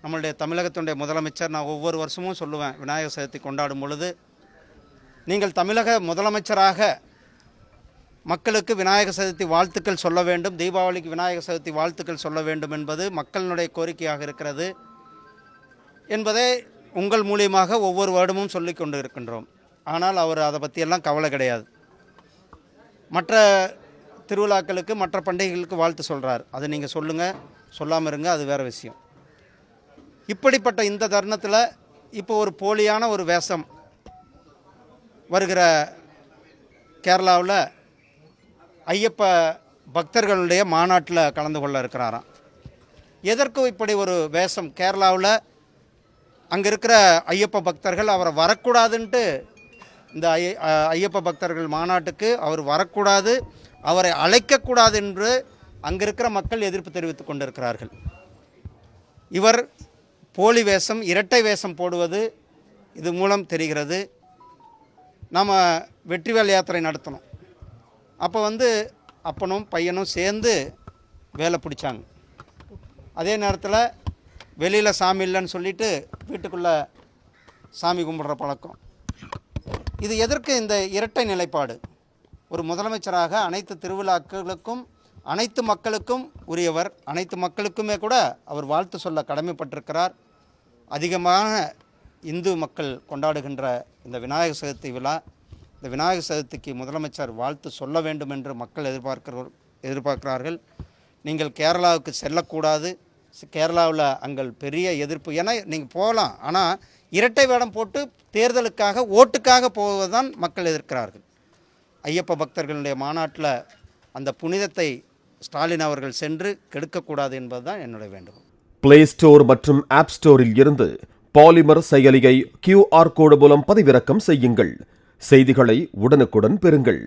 நம்மளுடைய தமிழகத்தினுடைய முதலமைச்சர், நான் ஒவ்வொரு வருஷமும் சொல்லுவேன், விநாயகர் சதுர்த்தி கொண்டாடும் பொழுது நீங்கள் தமிழக முதலமைச்சராக மக்களுக்கு விநாயகர் சதுர்த்தி வாழ்த்துக்கள் சொல்ல வேண்டும், தீபாவளிக்கு விநாயகர் சதுர்த்தி வாழ்த்துக்கள் சொல்ல வேண்டும் என்பது மக்களினுடைய கோரிக்கையாக இருக்கிறது என்பதை உங்கள் மூலியமாக ஒவ்வொரு வருடமும் சொல்லி கொண்டு இருக்கின்றோம். ஆனால் அவர் அதை பற்றியெல்லாம் கவலை கிடையாது. மற்ற திருவிழாக்களுக்கு மற்ற பண்டிகைகளுக்கு வாழ்த்து சொல்கிறார். அது நீங்கள் சொல்லுங்கள், சொல்லாமல் இருங்க, அது வேறு விஷயம். இப்படிப்பட்ட இந்த தருணத்தில் இப்போ ஒரு போலியான ஒரு வேஷம் வருகிற கேரளாவில் ஐயப்ப பக்தர்களுடைய மாநாட்டில் கலந்து கொள்ள இருக்கிறாராம். எதற்கு இப்படி ஒரு வேஷம்? கேரளாவில் அங்கே இருக்கிற ஐயப்ப பக்தர்கள் அவரை வரக்கூடாதுன்ட்டு, இந்த ஐயப்ப பக்தர்கள் மாநாட்டுக்கு அவர் வரக்கூடாது, அவரை அழைக்கக்கூடாது என்று அங்கே இருக்கிற மக்கள் எதிர்ப்பு தெரிவித்து கொண்டிருக்கிறார்கள். இவர் போலி வேஷம், இரட்டை வேஷம் போடுவது இது மூலம் தெரிகிறது. நாம் வெற்றிவேல் யாத்திரை நடத்தணும். அப்போ அப்பனும் பையனும் சேர்ந்து வேலை பிடிச்சாங்க. அதே நேரத்தில் வெளியில் சாமி இல்லைன்னு சொல்லிட்டு வீட்டுக்குள்ளே சாமி கும்பிட்ற பழக்கம். இது எதற்கு இந்த இரட்டை நிலைப்பாடு? ஒரு முதலமைச்சராக அனைத்து திருவிழாக்களுக்கும் அனைத்து மக்களுக்கும் உரியவர், அனைத்து மக்களுக்குமே கூட அவர் வாழ்த்து சொல்ல கடமைப்பட்டிருக்கிறார். அதிகமான இந்து மக்கள் கொண்டாடுகின்ற இந்த விநாயகர் சதுர்த்தி விழா, இந்த விநாயகர் சதுர்த்திக்கு முதலமைச்சர் வாழ்த்து சொல்ல வேண்டும் என்று மக்கள் எதிர்பார்க்கிறார்கள். நீங்கள் கேரளாவுக்கு செல்லக்கூடாது, கேரளாவில் அங்கே பெரிய எதிர்ப்பு. ஏன்னா நீங்கள் போகலாம், ஆனால் இரட்டை வேடம் போட்டு தேர்தலுக்காக ஓட்டுக்காக போவதுதான் மக்கள் எதிர்க்கிறார்கள். ஐயப்ப பக்தர்களுடைய மாநாட்டில் அந்த புனிதத்தை ஸ்டாலின் அவர்கள் சென்று கெடுக்கக்கூடாது என்பதுதான் என்னுடைய வேண்டுகோள். பிளே ஸ்டோர் மற்றும் ஆப் ஸ்டோரில் இருந்து பாலிமர் செயலியை QR கோடு மூலம் பதிவிறக்கம் செய்யுங்கள். செய்திகளை உடனுக்குடன் பெறுங்கள்.